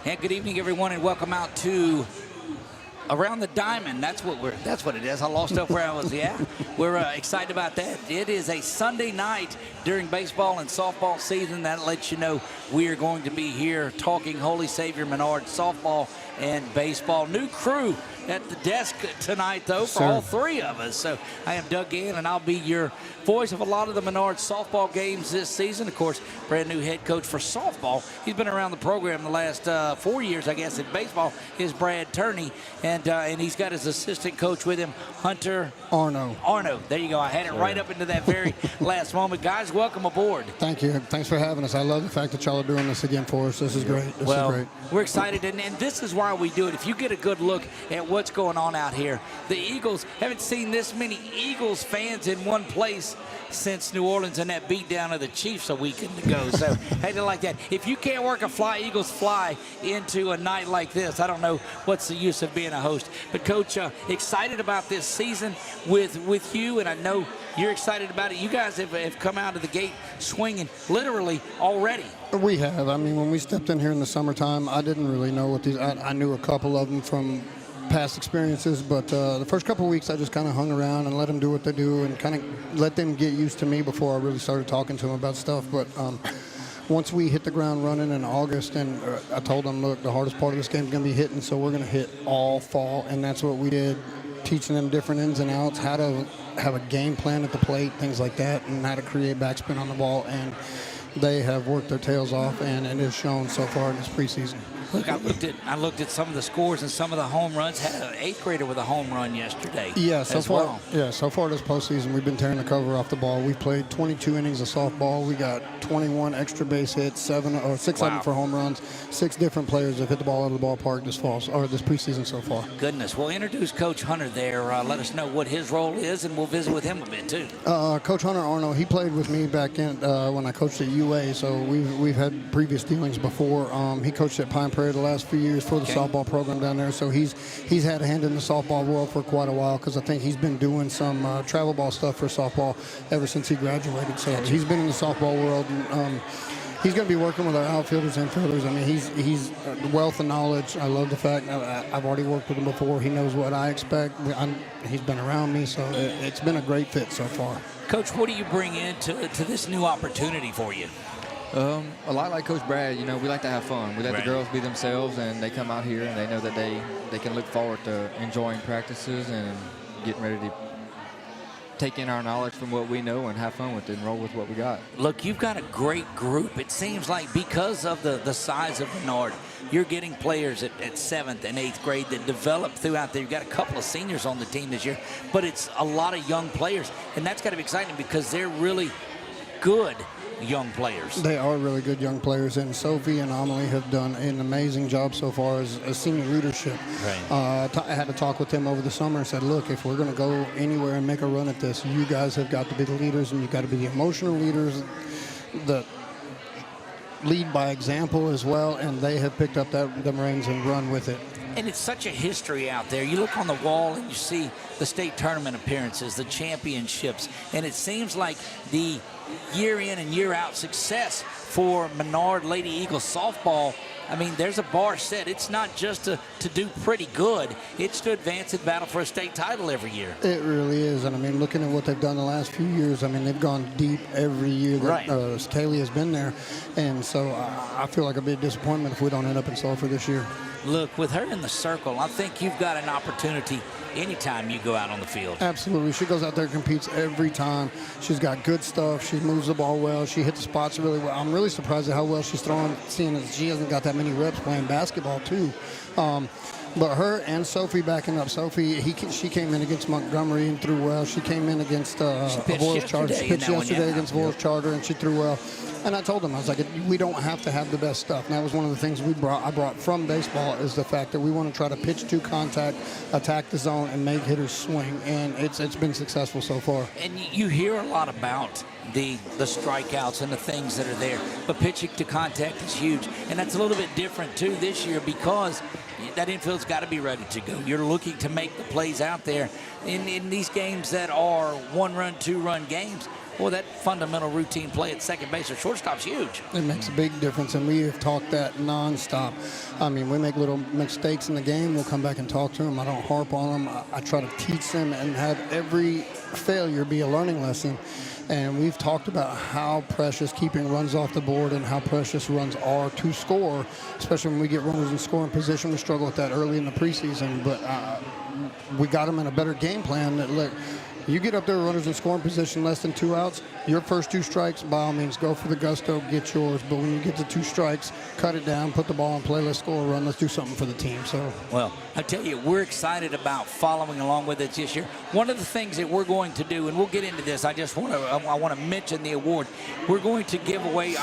And good evening, everyone, and welcome out to Around the Diamond. That's what it is. I lost up where I was. Yeah, we're excited about that. It is a Sunday night during baseball and softball season. That lets you know we are going to be here talking Holy Savior Menard softball and baseball. New crew at the desk tonight, though, for all three of us. So I am Doug Gann, and I'll be your voice of a lot of the Menard softball games this season. Of course, brand new head coach for softball. He's been around the program the last 4 years, I guess, in baseball, is Brad Turney. And he's got his assistant coach with him, Hunter Arno. There you go. I had it right up into that very last moment. Guys, welcome aboard. Thank you. Thanks for having us. I love the fact that y'all are doing this again for us. This is great. This is great. We're excited, and this is why we do it. If you get a good look at what's going on out here, the Eagles haven't seen this many Eagles fans in one place since New Orleans and that beatdown of the Chiefs a weekend ago. So, hey, they like that. If you can't work a Fly Eagles Fly into a night like this, I don't know what's the use of being a host. But, Coach, excited about this season with you, and I know you're excited about it. You guys have come out of the gate swinging literally already. We have. I mean, when we stepped in here in the summertime, I didn't really know what these – I knew a couple of them from past experiences, but the first couple of weeks I just kind of hung around and let them do what they do and kind of let them get used to me before I really started talking to them about stuff. But once we hit the ground running in August, and I told them, look, the hardest part of this game is going to be hitting, so we're going to hit all fall, and that's what we did, teaching them different ins and outs, how to have a game plan at the plate, things like that, and how to create backspin on the ball. And they have worked their tails off, and it has shown so far in this preseason. Look, I looked at some of the scores and some of the home runs. Had an 8th grader with a home run yesterday. Yeah, so far this postseason, we've been tearing the cover off the ball. We've played 22 innings of softball. We got 21 extra base hits, 6 of them for home runs. 6 different players have hit the ball out of the ballpark this preseason so far. Goodness. We'll introduce Coach Hunter there. Let us know what his role is, and we'll visit with him a bit too. Coach Hunter Arno, he played with me back in when I coached at UA, so we've had previous dealings before. He coached at Pine Prairie the last few years for the softball program down there, so he's had a hand in the softball world for quite a while, because I think he's been doing some travel ball stuff for softball ever since he graduated. So he's been in the softball world, and he's going to be working with our outfielders and infielders. I mean, he's a wealth of knowledge. I love the fact I've already worked with him before. He knows what I expect. He's been around me, so it's been a great fit so far. Coach, what do you bring into this new opportunity for you? A lot like Coach Brad, you know, we like to have fun. We let the girls be themselves, and they come out here and they know that they can look forward to enjoying practices and getting ready to take in our knowledge from what we know and have fun with it and roll with what we got. Look, you've got a great group. It seems like because of the size of Menard, you're getting players at 7th and 8th grade that develop throughout there. You've got a couple of seniors on the team this year, but it's a lot of young players, and that's got to be exciting because they're really good young players. They are really good young players, and Sophie and Amelie have done an amazing job so far as senior leadership. Right. I had to talk with them over the summer and said, look, if we're going to go anywhere and make a run at this, you guys have got to be the leaders, and you've got to be the emotional leaders that lead by example as well, and they have picked up them reins and run with it. And it's such a history out there. You look on the wall and you see the state tournament appearances, the championships, and it seems like the year in and year out success for Menard Lady Eagles softball. I mean, there's a bar set. It's not just to do pretty good. It's to advance and battle for a state title every year. It really is. And, I mean, looking at what they've done the last few years, I mean, they've gone deep every year that Kaylee has been there. And so I feel like it'd be a disappointment if we don't end up in Sulphur this year. Look, with her in the circle, I think you've got an opportunity anytime you go out on the field. Absolutely. She goes out there and competes every time. She's got good stuff. She moves the ball well. She hits the spots really well. I'm really surprised at how well she's throwing, seeing that she hasn't got that many reps playing basketball, too. But her and Sophie backing up. Sophie, she came in against Montgomery and threw well. She came in against Avoyelles Charter. She pitched yesterday against Avoyelles Charter, and she threw well. And I told them, I was like, we don't have to have the best stuff. And that was one of the things I brought from baseball, is the fact that we want to try to pitch to contact, attack the zone, and make hitters swing. And it's been successful so far. And you hear a lot about the strikeouts and the things that are there, but pitching to contact is huge. And that's a little bit different, too, this year, because that infield's got to be ready to go. You're looking to make the plays out there. In these games that are 1-run, 2-run games, well, that fundamental routine play at second base or shortstop's huge. It makes a big difference, and we have talked that nonstop. I mean, we make little mistakes in the game. We'll come back and talk to them. I don't harp on them. I try to teach them and have every failure be a learning lesson. And we've talked about how precious keeping runs off the board and how precious runs are to score, especially when we get runners in scoring position. We struggle with that early in the preseason, but we got them in a better game plan that, look, you get up there, runners in scoring position, less than 2 outs, your first 2 strikes, by all means, go for the gusto, get yours. But when you get to 2 strikes, cut it down, put the ball in play, let's score a run, let's do something for the team. So, well, I tell you, we're excited about following along with it this year. One of the things that we're going to do, and we'll get into this, I want to mention the award. We're going to give away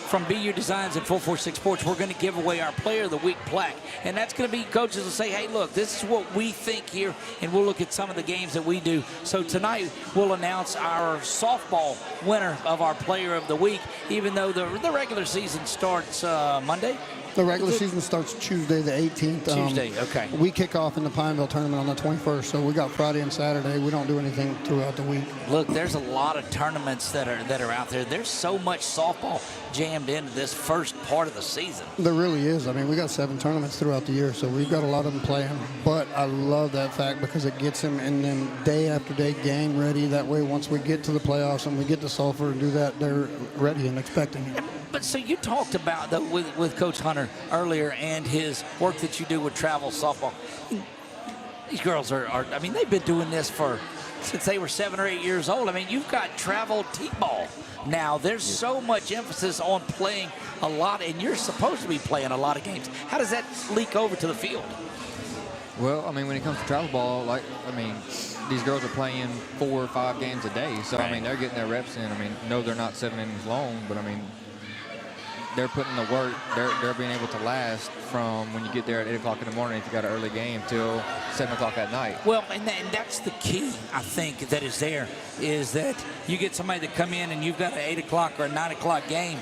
from BU Designs and 446 Sports, we're going to give away our Player of the Week plaque. And that's going to be coaches will say, hey, look, this is what we think here, and we'll look at some of the games that we do. So tonight, we'll announce our softball winner of our Player of the Week, even though the regular season starts Monday. The regular season starts Tuesday the 18th. Tuesday, okay. We kick off in the Pineville tournament on the 21st, so we got Friday and Saturday. We don't do anything throughout the week. Look, there's a lot of tournaments that are out there. There's so much softball jammed into this first part of the season. There really is. I mean, we got 7 tournaments throughout the year, so we've got a lot of them playing. But I love that fact because it gets them in them day after day game ready. That way, once we get to the playoffs and we get to Sulphur and do that, they're ready and expecting it. But so you talked about, though, with Coach Hunter earlier and his work that you do with travel softball. These girls are I mean, they've been doing this since they were 7 or 8 years old. I mean, you've got travel t-ball now. There's so much emphasis on playing a lot, and you're supposed to be playing a lot of games. How does that leak over to the field? Well, I mean, when it comes to travel ball, these girls are playing 4 or 5 games a day. So, right. I mean, they're getting their reps in. I mean, no, they're not 7 innings long, but, I mean, they're putting the work. They're being able to last from when you get there at 8 o'clock in the morning if you got an early game till 7 o'clock at night. Well, and that's the key, I think, that is there, is that you get somebody that come in and you've got an 8 o'clock or a 9 o'clock game.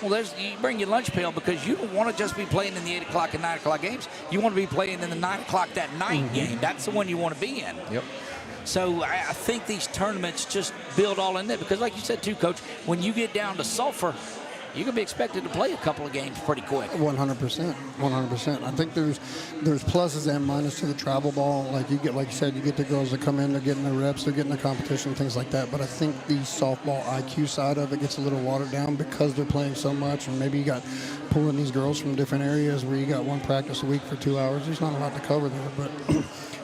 Well, you bring your lunch pail because you don't want to just be playing in the 8 o'clock and 9 o'clock games. You want to be playing in the 9 o'clock that night game. That's the one you want to be in. Yep. So I think these tournaments just build all in there because, like you said, too, Coach, when you get down to Sulphur, you're going to be expected to play a couple of games pretty quick. 100%. 100%. I think there's pluses and minuses to the travel ball. Like you said, you get the girls that come in, they're getting their reps, they're getting the competition, things like that. But I think the softball IQ side of it gets a little watered down because they're playing so much. And maybe you got pulling these girls from different areas where you got 1 practice a week for 2 hours. There's not a lot to cover there. But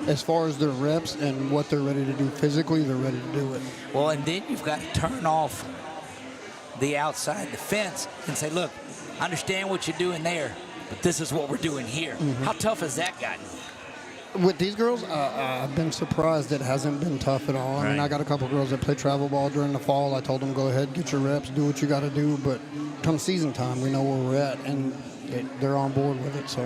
as far as their reps and what they're ready to do physically, they're ready to do it. Well, and then you've got to turn off the outside the fence and say, look, I understand what you're doing there, but this is what we're doing here. How tough has that gotten? With these girls, I've been surprised it hasn't been tough at all. I mean, I got a couple girls that play travel ball during the fall. I told them, go ahead, get your reps, do what you got to do. But come season time, we know where we're at, and they're on board with it. So,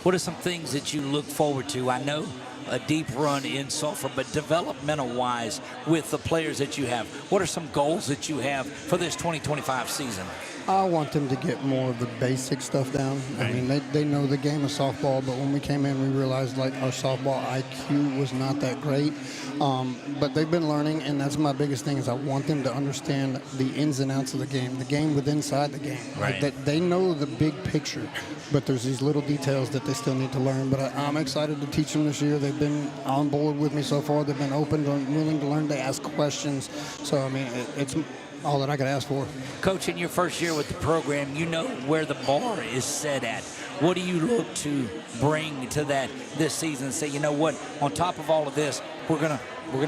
what are some things that you look forward to? I know a deep run in Sulphur, but developmental-wise with the players that you have, what are some goals that you have for this 2025 season? I want them to get more of the basic stuff down. I mean, they know the game of softball, but when we came in, we realized like our softball IQ was not that great. But they've been learning, and that's my biggest thing is I want them to understand the ins and outs of the game within inside the game. Right. Like that they know the big picture, but there's these little details that they still need to learn. But I'm excited to teach them this year. They've been on board with me so far. They've been open and willing to learn. They ask questions. So, I mean, it's all that I could ask for. Coach, in your first year with the program, you know where the bar is set at. What do you look to bring to that this season and say, you know what, on top of all of this, we're gonna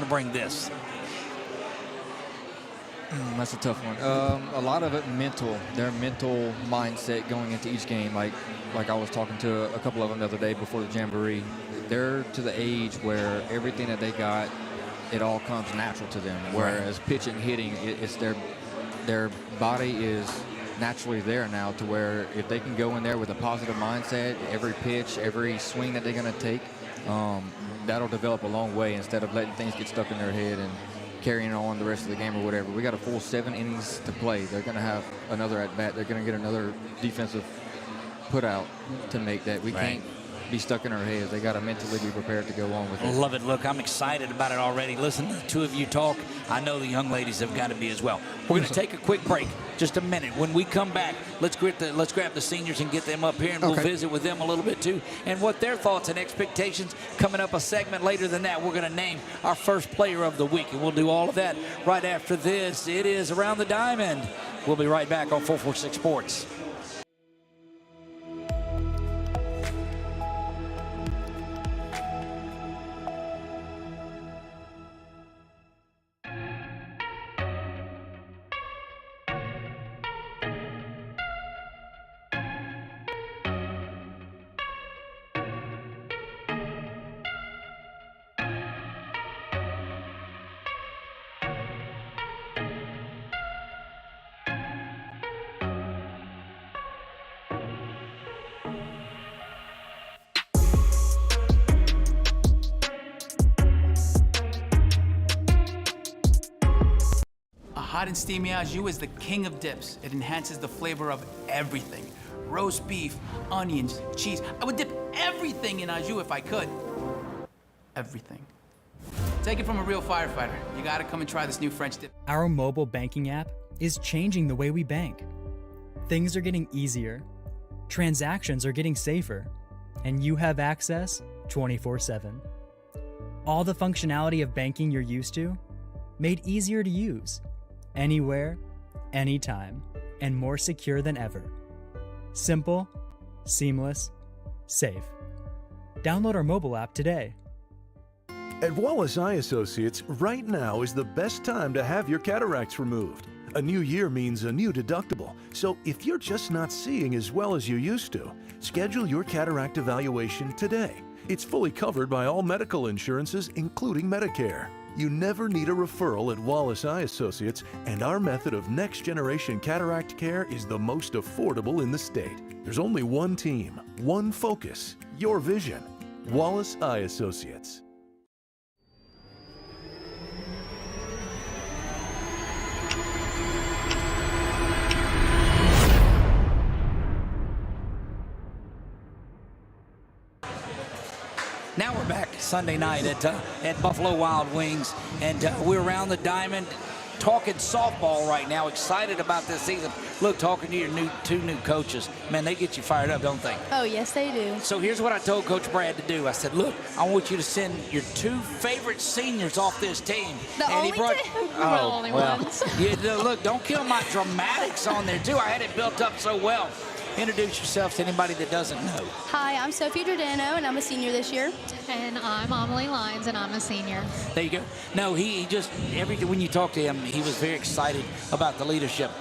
bring this? That's a tough one. A lot of it mental, their mental mindset going into each game. Like I was talking to a couple of them the other day before the Jamboree. They're to the age where everything that they got, it all comes natural to them. Whereas pitching, hitting, it's their body is naturally there now to where if they can go in there with a positive mindset, every pitch, every swing that they're going to take, that'll develop a long way instead of letting things get stuck in their head and carrying on the rest of the game or whatever. We got a full 7 innings to play. They're going to have another at-bat. They're going to get another defensive put out to make that. We can't be stuck in our heads. They got to mentally be prepared to go on with it. Love it. Look, I'm excited about it already. Listen to the two of you talk. I know the young ladies have got to be as well. We're going to take a quick break, just a minute. When we come back, let's grab the seniors and get them up here, and we'll visit with them a little bit too, and what their thoughts and expectations. Coming up a segment later than that, we're going to name our first player of the week, and we'll do all of that right after this. It is Around the Diamond. We'll be right back on 446 Sports. Hot and steamy au jus is the king of dips. It enhances the flavor of everything. Roast beef, onions, cheese. I would dip everything in au jus if I could. Everything. Take it from a real firefighter. You gotta come and try this new French dip. Our mobile banking app is changing the way we bank. Things are getting easier, transactions are getting safer, and you have access 24/7. All the functionality of banking you're used to, made easier to use. Anywhere, anytime, and more secure than ever. Simple, seamless, safe. Download our mobile app today. At Wallace Eye Associates, right now is the best time to have your cataracts removed. A new year means a new deductible, so if you're just not seeing as well as you used to, schedule your cataract evaluation today. It's fully covered by all medical insurances, including Medicare. You never need a referral at Wallace Eye Associates, and our method of next-generation cataract care is the most affordable in the state. There's only one team, one focus, your vision. Wallace Eye Associates. Now we're back Sunday night at Buffalo Wild Wings, and we're around the diamond talking softball right now, excited about this season. Look, talking to your two new coaches, man, they get you fired up, don't they? Oh, yes, they do. So here's what I told Coach Brad to do. I said, look, I want you to send your two favorite seniors off this team. The and only he brought, two? Oh, The only well, ones. look, don't kill my dramatics on there, too. I had it built up so well. Introduce yourself to anybody that doesn't know. Hi, I'm Sophie Giordano, and I'm a senior this year. And I'm Amelie Lyons, and I'm a senior. There you go. No, he just, when you talk to him, he was very excited about the leadership.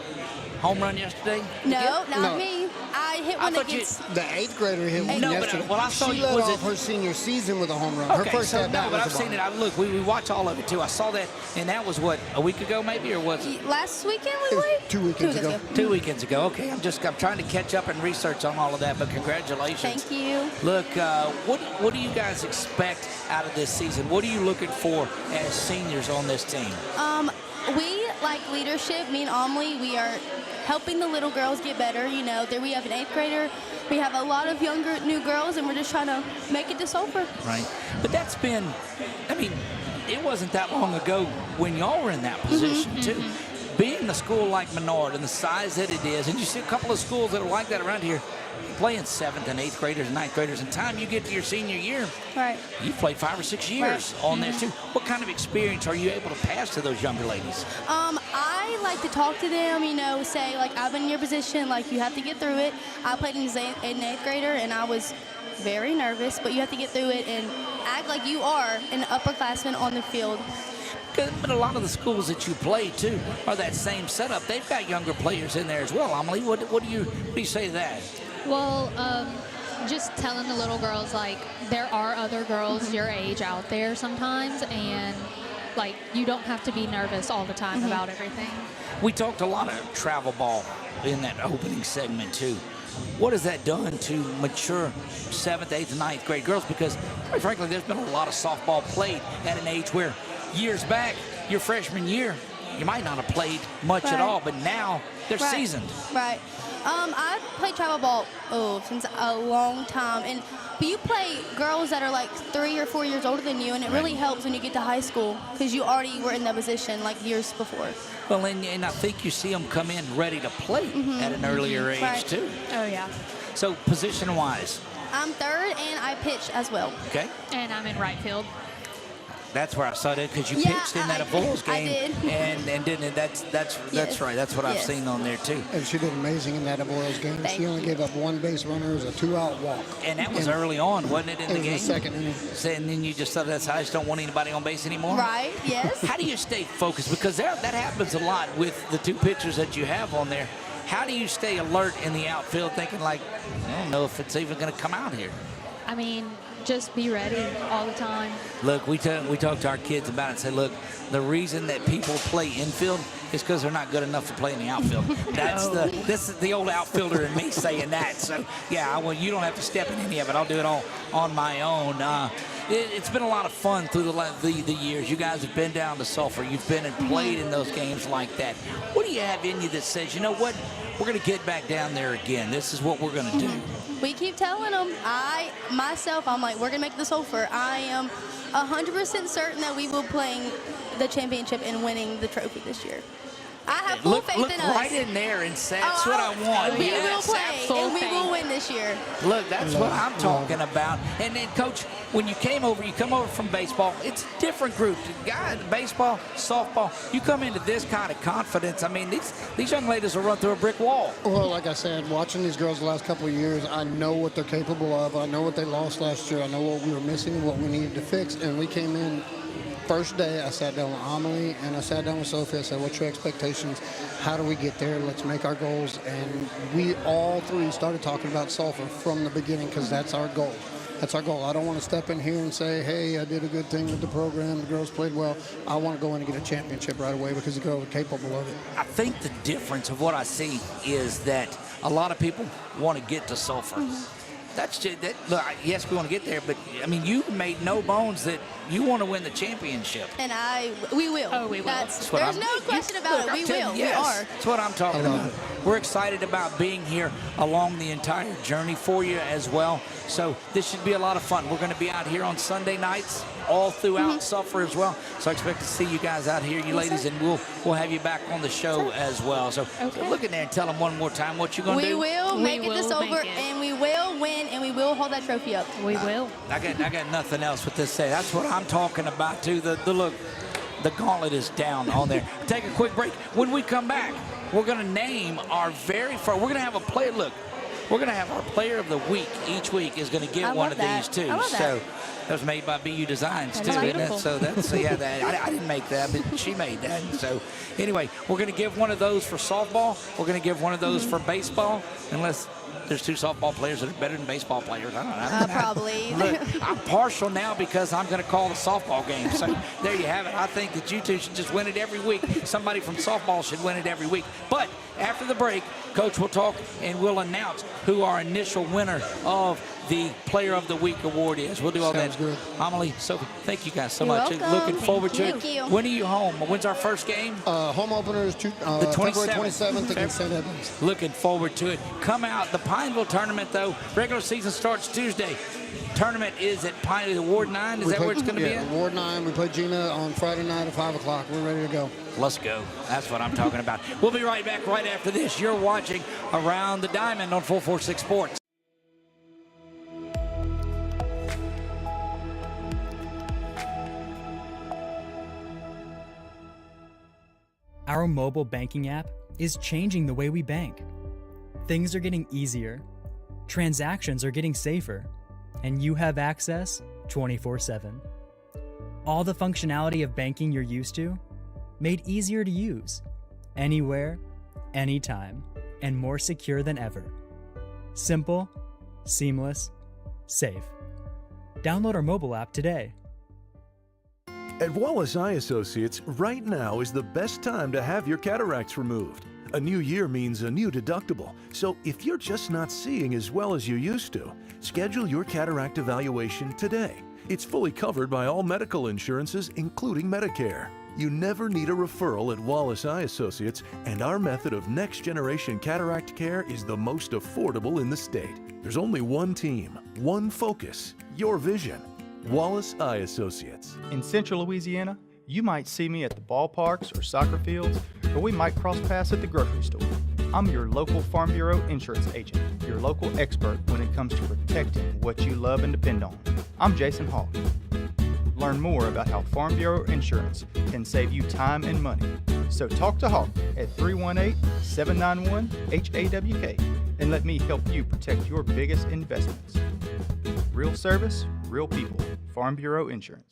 Home run yesterday? No, not me. I hit one against... The 8th grader hit one yesterday. But I saw she you. led off her senior season with a home run. Her first at bat but was I've a seen bomb. it. Look, we watch all of it too. I saw that, and that was what, a week ago maybe, or was it? Last weekend we played? 2 weekends ago. 2 weekends ago. Okay, I'm trying to catch up and research on all of that. But congratulations. Thank you. Look, what do you guys expect out of this season? What are you looking for as seniors on this team? We like leadership. Me and Amelie, we are helping the little girls get better. You know, there we have an 8th grader. We have a lot of new girls, and we're just trying to make it this over. Right. But that's been, I mean, it wasn't that long ago when y'all were in that position, too. Being a school like Menard and the size that it is, and you see a couple of schools that are like that around here, playing 7th and 8th graders and 9th graders. And time you get to your senior year, right, you played 5 or 6 years on this, too. What kind of experience are you able to pass to those younger ladies? I like to talk to them, you know, say, like, I've been in your position, like, you have to get through it. I played as an 8th grader, and I was very nervous, but you have to get through it and act like you are an upperclassman on the field. But a lot of the schools that you play, too, are that same setup. They've got younger players in there as well. Amelie, what do you say to that? Well, just telling the little girls, like, there are other girls your age out there sometimes, and, like, you don't have to be nervous all the time about everything. We talked a lot of travel ball in that opening segment, too. What has that done to mature 7th, 8th, and 9th grade girls? Because, quite frankly, there's been a lot of softball played at an age where years back, your freshman year, you might not have played much at all, but now they're seasoned. Right. I've played travel ball since a long time, but you play girls that are like 3 or 4 years older than you, and it really helps when you get to high school because you already were in that position like years before. Well, and I think you see them come in ready to play at an earlier age too. Oh, yeah. So position-wise, I'm third, and I pitch as well. okay. And I'm in right field. That's where I saw that because you Yeah, pitched in that I Bulls did. I game, did. and didn't. That's Yes. right. That's what I've Yes. seen on there too. And she did amazing in that Boyles game. Thank She only you. gave up one base runner. It was a 2-out walk. And that was early on, wasn't it, in It the was game? the second inning. So, and then you just thought, I just don't want anybody on base anymore. Right, yes. How do you stay focused? Because that happens a lot with the two pitchers that you have on there. How do you stay alert in the outfield, thinking like, I don't know if it's even going to come out here? I mean, just be ready all the time. Look, we talk to our kids about it and say, look, the reason that people play infield is because they're not good enough to play in the outfield. This is the old outfielder in me saying that. So, yeah, you don't have to step in any of it. I'll do it all on my own. It's been a lot of fun through the years. You guys have been down to Sulphur. You've been and played in those games like that. What do you have in you that says, you know what, we're going to get back down there again. This is what we're going to do. We keep telling them. I'm like, we're going to make this Sulphur. I am 100% certain that we will playing the championship and winning the trophy this year. I have full faith look in us. right in there and say, that's what I want. We Yes, will play, full and we faith. will win this year. Look, that's what I'm talking about. And then, Coach, when you come over from baseball, it's a different group. Guys, baseball, softball, you come into this kind of confidence. I mean, these young ladies will run through a brick wall. Well, like I said, watching these girls the last couple of years, I know what they're capable of. I know what they lost last year. I know what we were missing and what we needed to fix. And we came in first day, I sat down with Amelie and I sat down with Sophie. I said, what's your expectations? How do we get there? Let's make our goals. And we all three started talking about Sulphur from the beginning because that's our goal. That's our goal. I don't want to step in here and say, hey, I did a good thing with the program. The girls played well. I want to go in and get a championship right away because the girls are capable of it. I think the difference of what I see is that a lot of people want to get to Sulphur. That's just that. Look, yes, we want to get there, but I mean, you made no bones that you want to win the championship. And we will. Oh, we will. There's no question about it. We will. Yes, We are. that's what I'm talking about. We're excited about being here along the entire journey for you as well. So this should be a lot of fun. We're going to be out here on Sunday nights, all throughout Sulphur as well. So I expect to see you guys out here, you ladies, and we'll have you back on the show as well. So look in there and tell them one more time what you're going to do. We will make it will this over, make it. and we will win, and we will hold that trophy up. We will. I got nothing else with this to say. That's what I'm talking about too. The look, the gauntlet is down on there. Take a quick break. When we come back, we're going to name our very first. We're going to have a player. Look, we're going to have our player of the week. Each week is going to get one of these too. I love so that. that was made by BU Designs That too, is isn't it? beautiful. So that's I didn't make that, but she made that. So anyway, we're going to give one of those for softball. We're going to give one of those for baseball, unless there's two softball players that are better than baseball players. I don't know. Probably. Look, I'm partial now because I'm going to call the softball game. So there you have it. I think that you two should just win it every week. Somebody from softball should win it every week. But after the break, Coach will talk and we'll announce who our initial winner of the Player of the Week award is. We'll do all Sounds that. good. Amelie, Sophie, thank you guys so You're much. welcome. Looking forward to Thank it. you. When are you home? When's our first game? Home opener is The February 27th. 27th against St. Edmunds. Looking forward to it. Come out. The Pineville tournament, though, regular season starts Tuesday. Tournament is at Pineville, Ward 9. Is that where it's going to be at? Ward 9. We play Gina on Friday night at 5 o'clock. We're ready to go. Let's go. That's what I'm talking about. We'll be right back right after this. You're watching Around the Diamond on 446 Sports. Our mobile banking app is changing the way we bank. Things are getting easier, transactions are getting safer, and you have access 24/7. All the functionality of banking you're used to, made easier to use, anywhere, anytime, and more secure than ever. Simple, seamless, safe. Download our mobile app today. At Wallace Eye Associates, right now is the best time to have your cataracts removed. A new year means a new deductible, so if you're just not seeing as well as you used to, schedule your cataract evaluation today. It's fully covered by all medical insurances, including Medicare. You never need a referral at Wallace Eye Associates, and our method of next-generation cataract care is the most affordable in the state. There's only one team, one focus, your vision. Wallace Eye Associates. In Central Louisiana, you might see me at the ballparks or soccer fields, or we might cross paths at the grocery store. I'm your local Farm Bureau insurance agent, your local expert when it comes to protecting what you love and depend on. I'm Jason Hawk. Learn more about how Farm Bureau Insurance can save you time and money. So talk to Hawk at 318-791-HAWK and let me help you protect your biggest investments. Real service, real people. Farm Bureau Insurance.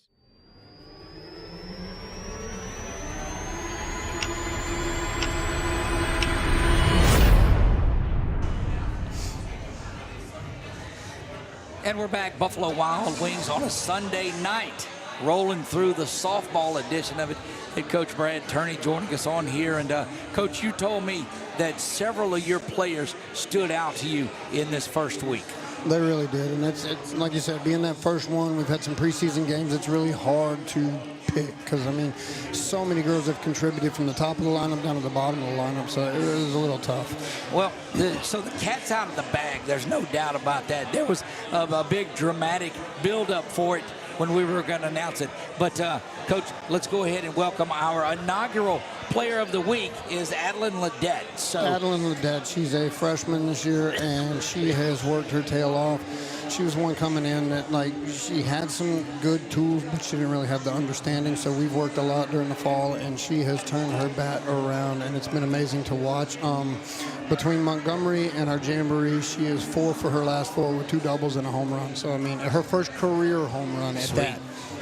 And we're back, Buffalo Wild Wings on a Sunday night, rolling through the softball edition of it. Head Coach Brad Turney joining us on here. And Coach, you told me that several of your players stood out to you in this first week. They really did, and it's like you said, being that first one, we've had some preseason games. It's really hard to pick because, I mean, so many girls have contributed from the top of the lineup down to the bottom of the lineup, so it was a little tough. Well, so the cat's out of the bag. There's no doubt about that. There was a big dramatic build-up for it when we were going to announce it. But, Coach, let's go ahead and welcome our inaugural Player of the Week is Adeline Ledette. So Adeline Ledette, she's a freshman this year, and she has worked her tail off. She was one coming in that, like, she had some good tools, but she didn't really have the understanding. So we've worked a lot during the fall, and she has turned her bat around, and it's been amazing to watch. Between Montgomery and our Jamboree, she is 4 for her last 4 with 2 doubles and a home run. So, I mean, her first career home run at that.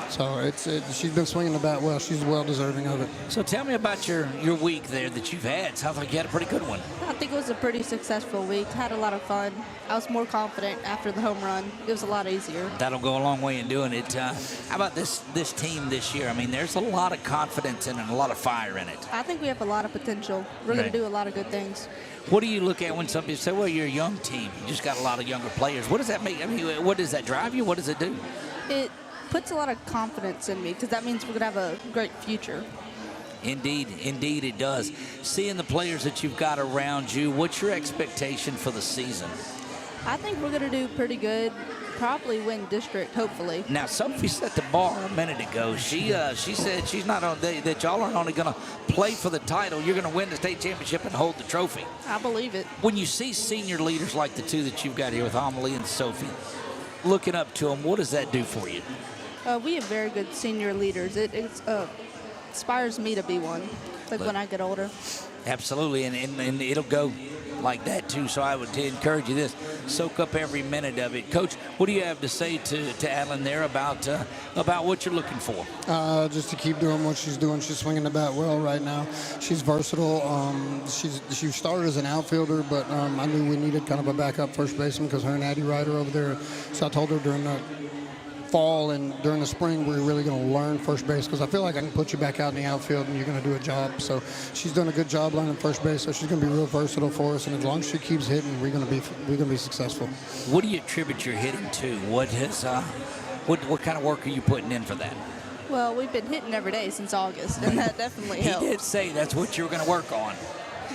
So she's been swinging the bat well. She's well deserving of it. So tell me about your week there that you've had. Sounds like you had a pretty good one. I think it was a pretty successful week. Had a lot of fun. I was more confident after the home run. It was a lot easier. That'll go a long way in doing it. How about this team this year? I mean, there's a lot of confidence in it and a lot of fire in it. I think we have a lot of potential. We're going to do a lot of good things. What do you look at when some people say, well, you're a young team. You just got a lot of younger players. What does that make? I mean, what does that drive you? What does it do? It puts a lot of confidence in me because that means we're going to have a great future. Indeed it does. Seeing the players that you've got around you, what's your expectation for the season? I think we're going to do pretty good. Probably win district, hopefully. Now, Sophie set the bar a minute ago. She said she's not on that y'all aren't only going to play for the title. You're going to win the state championship and hold the trophy. I believe it. When you see senior leaders like the two that you've got here with Amelie and Sophie, looking up to them, what does that do for you? We have very good senior leaders. It inspires me to be one, when I get older. Absolutely, and it'll go like that too. So I would encourage you this: soak up every minute of it. Coach, what do you have to say to Adeline there about what you're looking for? Just to keep doing what she's doing. She's swinging the bat well right now. She's versatile. She started as an outfielder, but I knew we needed kind of a backup first baseman because her and Addie Ryder over there. So I told her during the fall and during the spring we're really going to learn first base because I feel like I can put you back out in the outfield and you're going to do a job. So she's done a good job learning first base, so she's going to be real versatile for us, and as long as she keeps hitting, we're going to be successful. What do you attribute your hitting to? What kind of work are you putting in for that? Well, we've been hitting every day since August, and that definitely helps. He did say that's what you were going to work on,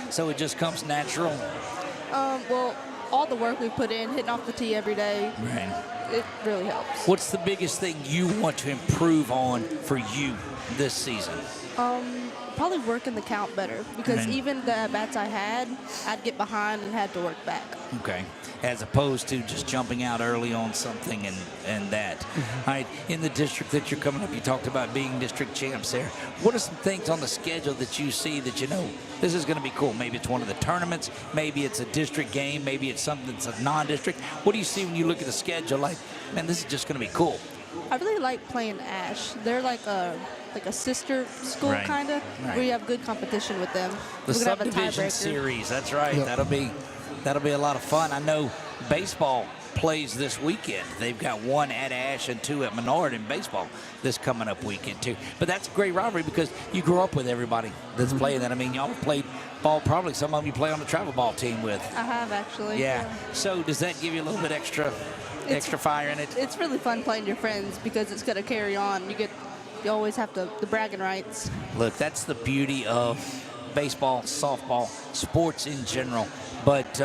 so it just comes natural. Well, all the work we put in, hitting off the tee every day, right, it really helps. What's the biggest thing you want to improve on for you this season? Probably working the count better because even the bats I had, I'd get behind and had to work back. Okay, as opposed to just jumping out early on something and that. Mm-hmm. All right, in the district that you're coming up, you talked about being district champs there. What are some things on the schedule that you see that you know this is going to be cool? Maybe it's one of the tournaments, maybe it's a district game, maybe it's something that's a non-district. What do you see when you look at the schedule like, man, this is just going to be cool? I really like playing Ash. They're like a sister school kind of, where you have good competition with them. The subdivision series, that's right. Yep. That'll be a lot of fun. I know baseball plays this weekend. They've got 1 at Ash and 2 at Menard in baseball this coming up weekend too. But that's a great rivalry because you grew up with everybody that's playing that. I mean, y'all have played ball, probably some of them you play on the travel ball team with. I have actually. Yeah. So does that give you a little bit extra fire in it? It's really fun playing your friends because it's going to carry on. You get you always have the bragging rights. Look, that's the beauty of baseball, softball, sports in general. But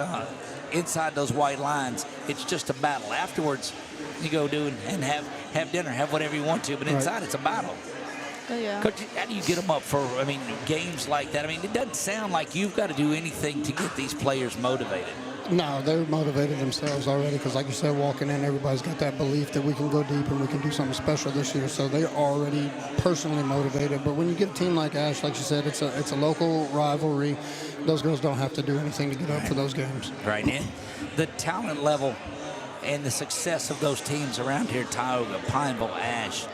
inside those white lines, it's just a battle. Afterwards, you go do and have dinner, have whatever you want to. But inside, it's a battle. Oh, yeah. Coach, how do you get them up for, games like that? It doesn't sound like you've got to do anything to get these players motivated. No, they're motivated themselves already because, like you said, walking in, everybody's got that belief that we can go deep and we can do something special this year. So they're already personally motivated. But when you get a team like Ash, like you said, it's a local rivalry. Those girls don't have to do anything to get up for those games. Right. And the talent level and the success of those teams around here, Tioga, Pineville, Ash,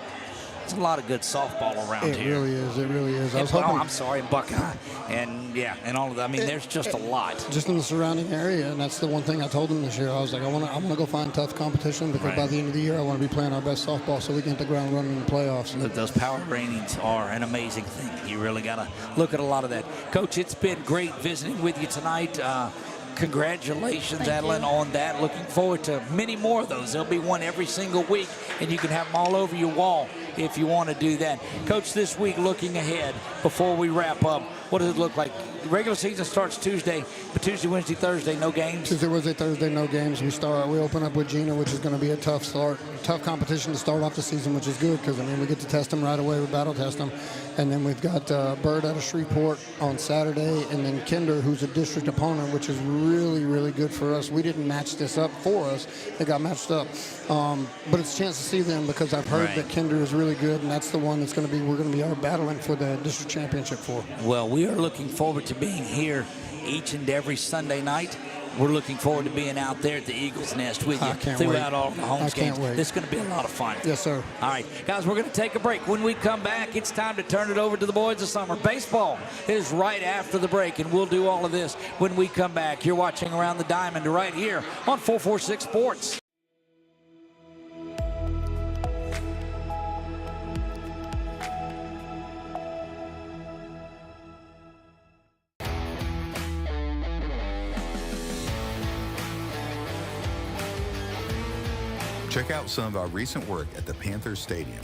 there's a lot of good softball around here. It really is. It really is. Buckeye. And all of that. There's just a lot. Just in the surrounding area, and that's the one thing I told them this year. I was like, I'm going to go find tough competition because by the end of the year, I want to be playing our best softball so we can hit the ground running in the playoffs. Look, those power ratings are an amazing thing. You really got to look at a lot of that. Coach, it's been great visiting with you tonight. Congratulations, Adeline, on that. Looking forward to many more of those. There'll be one every single week, and you can have them all over your wall if you want to do that. Coach, this week, looking ahead, before we wrap up, what does it look like? The regular season starts Tuesday, but Tuesday, Wednesday, Thursday, no games? Tuesday, Wednesday, Thursday, no games. We open up with Gina, which is going to be a tough competition to start off the season, which is good because, we get to test them right away. We battle test them. And then we've got Bird out of Shreveport on Saturday, and then Kinder, who's a district opponent, which is really, really good for us. We didn't match this up for us. It got matched up. But it's a chance to see them because I've heard that Kinder is really good, and that's the one that's we're going to be our battling for the district championship for. Well, we are looking forward to being here each and every Sunday night. We're looking forward to being out there at the Eagles Nest with you throughout all the home games. Can't wait. This is going to be a lot of fun. Yes, sir. All right, guys, we're going to take a break. When we come back, it's time to turn it over to the boys of summer. Baseball is right after the break, and we'll do all of this when we come back. You're watching Around the Diamond right here on 446 Sports. Check out some of our recent work at the Panthers Stadium.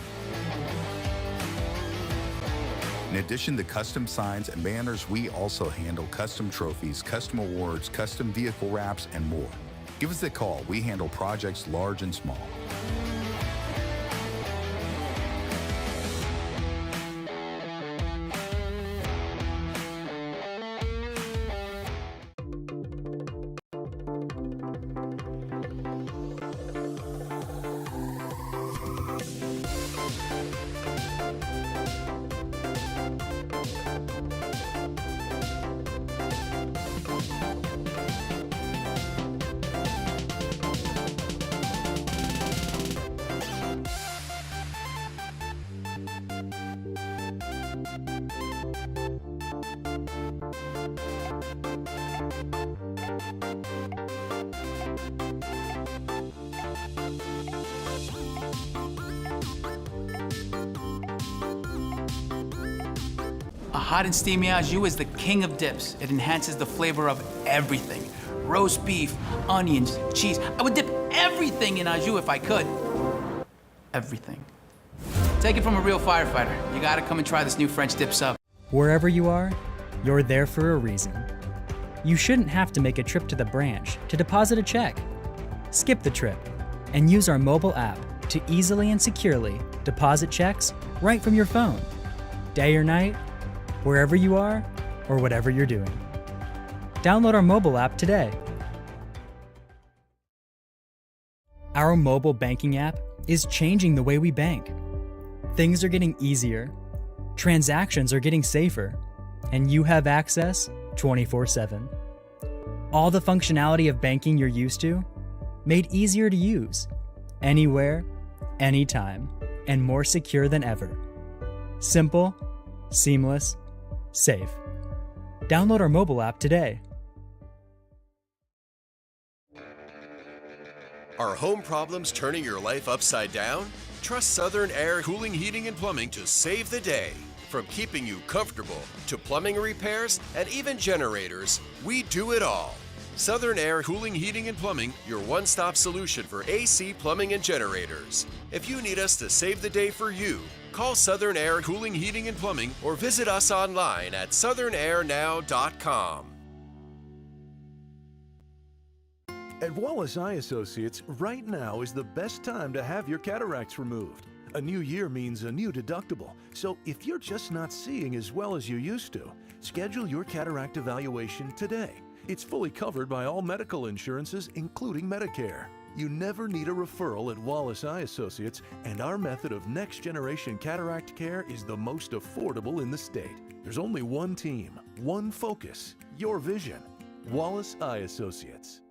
In addition to custom signs and banners, we also handle custom trophies, custom awards, custom vehicle wraps, and more. Give us a call. We handle projects large and small. A hot and steamy au jus is the king of dips. It enhances the flavor of everything. Roast beef, onions, cheese. I would dip everything in au jus if I could. Everything. Take it from a real firefighter. You gotta come and try this new French dip sub. Wherever you are, you're there for a reason. You shouldn't have to make a trip to the branch to deposit a check. Skip the trip and use our mobile app to easily and securely deposit checks right from your phone. Day or night, wherever you are, or whatever you're doing. Download our mobile app today. Our mobile banking app is changing the way we bank. Things are getting easier, transactions are getting safer, and you have access 24/7. All the functionality of banking you're used to, made easier to use, anywhere, anytime, and more secure than ever. Simple, seamless, safe. Download our mobile app today. Are home problems turning your life upside down? Trust Southern Air Cooling, Heating, and Plumbing to save the day. From keeping you comfortable to plumbing repairs and even generators, we do it all. Southern Air Cooling, Heating, and Plumbing, your one-stop solution for AC, plumbing, and generators. If you need us to save the day for you, call Southern Air Cooling, Heating, and Plumbing or visit us online at southernairnow.com. At Wallace Eye Associates, right now is the best time to have your cataracts removed. A new year means a new deductible, so if you're just not seeing as well as you used to, schedule your cataract evaluation today. It's fully covered by all medical insurances, including Medicare. You never need a referral at Wallace Eye Associates, and our method of next-generation cataract care is the most affordable in the state. There's only one team, one focus, your vision. Wallace Eye Associates.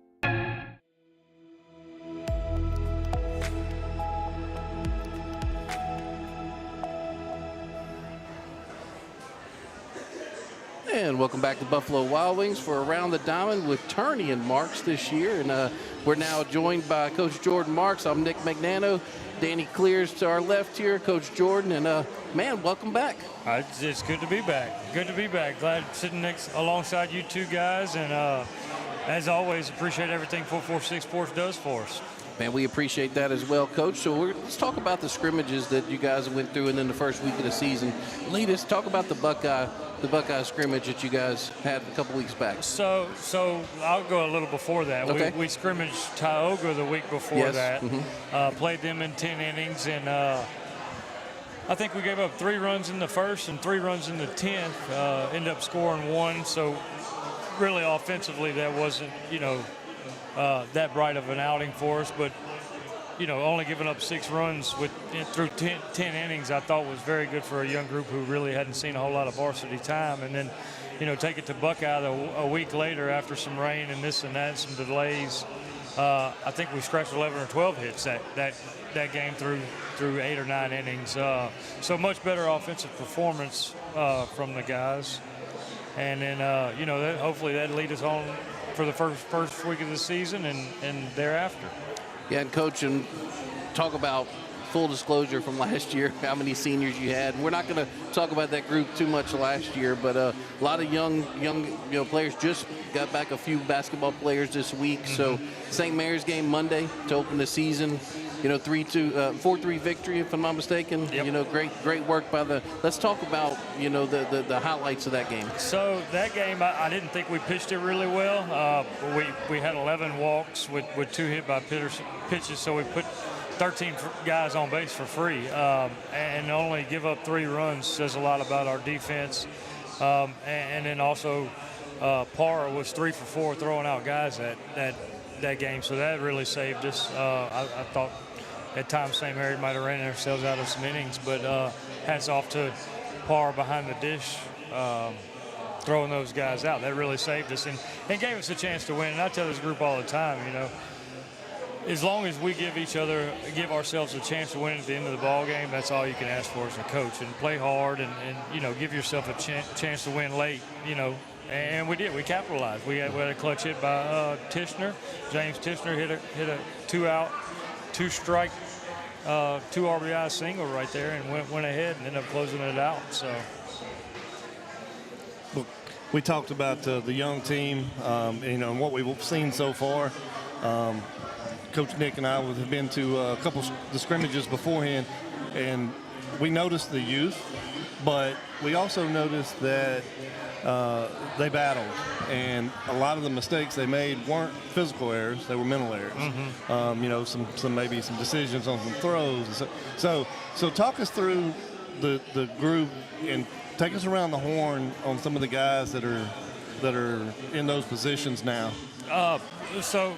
And welcome back to Buffalo Wild Wings for Around the Diamond with Turney and Marks this year. And we're now joined by Coach Jordan Marks. I'm Nick Magnano. Danny Clears to our left here, Coach Jordan. And, man, welcome back. It's good to be back. Good to be back. Glad sitting alongside you two guys. And, as always, appreciate everything 446 Sports does for us. Man, we appreciate that as well, Coach. So let's talk about the scrimmages that you guys went through and in the first week of the season. Lead us, talk about the Buckeye scrimmage that you guys had a couple weeks back. So I'll go a little before that. Okay. We scrimmaged Tioga the week before that. Mm-hmm. Played them in 10 innings, and I think we gave up 3 runs in the first and 3 runs in the 10th. Ended up scoring 1. So really offensively, that wasn't, that bright of an outing for us, but only giving up 6 runs through 10 innings, I thought was very good for a young group who really hadn't seen a whole lot of varsity time. And then, take it to Buckeye a week later after some rain and this and that, some delays. I think we scratched 11 or 12 hits that game through 8 or 9 innings. So much better offensive performance from the guys. And then, hopefully that lead us on for the first week of the season and thereafter. Yeah, and Coach, and talk about full disclosure from last year, how many seniors you had. We're not going to talk about that group too much last year, but a lot of young players. Just got back a few basketball players this week. Mm-hmm. So St. Mary's game Monday to open the season. 4-3 victory, if I'm not mistaken. Yep. Great work by the. Let's talk about the highlights of that game. So that game, I didn't think we pitched it really well. We had 11 walks with 2 hit by pitches, so we put 13 guys on base for free, and only give up 3 runs says a lot about our defense. And then also, Parr was 3 for 4 throwing out guys that game, so that really saved us. I thought at times St. Mary might have ran themselves out of some innings, but hats off to Parr behind the dish, throwing those guys out. That really saved us and gave us a chance to win. And I tell this group all the time, as long as we give ourselves a chance to win at the end of the ball game, that's all you can ask for as a coach. And play hard and give yourself a chance to win late, And we did. We capitalized. We had a clutch hit by Tishner. James Tishner hit a 2-out, 2-strike, 2 RBI single right there, and went ahead and ended up closing it out. So we talked about the young team, and what we've seen so far. Coach Nick and I have been to a couple of the scrimmages beforehand, and we noticed the youth, but we also noticed that they battled, and a lot of the mistakes they made weren't physical errors; they were mental errors. Mm-hmm. Maybe some decisions on some throws. So talk us through the group and take us around the horn on some of the guys that are in those positions now. So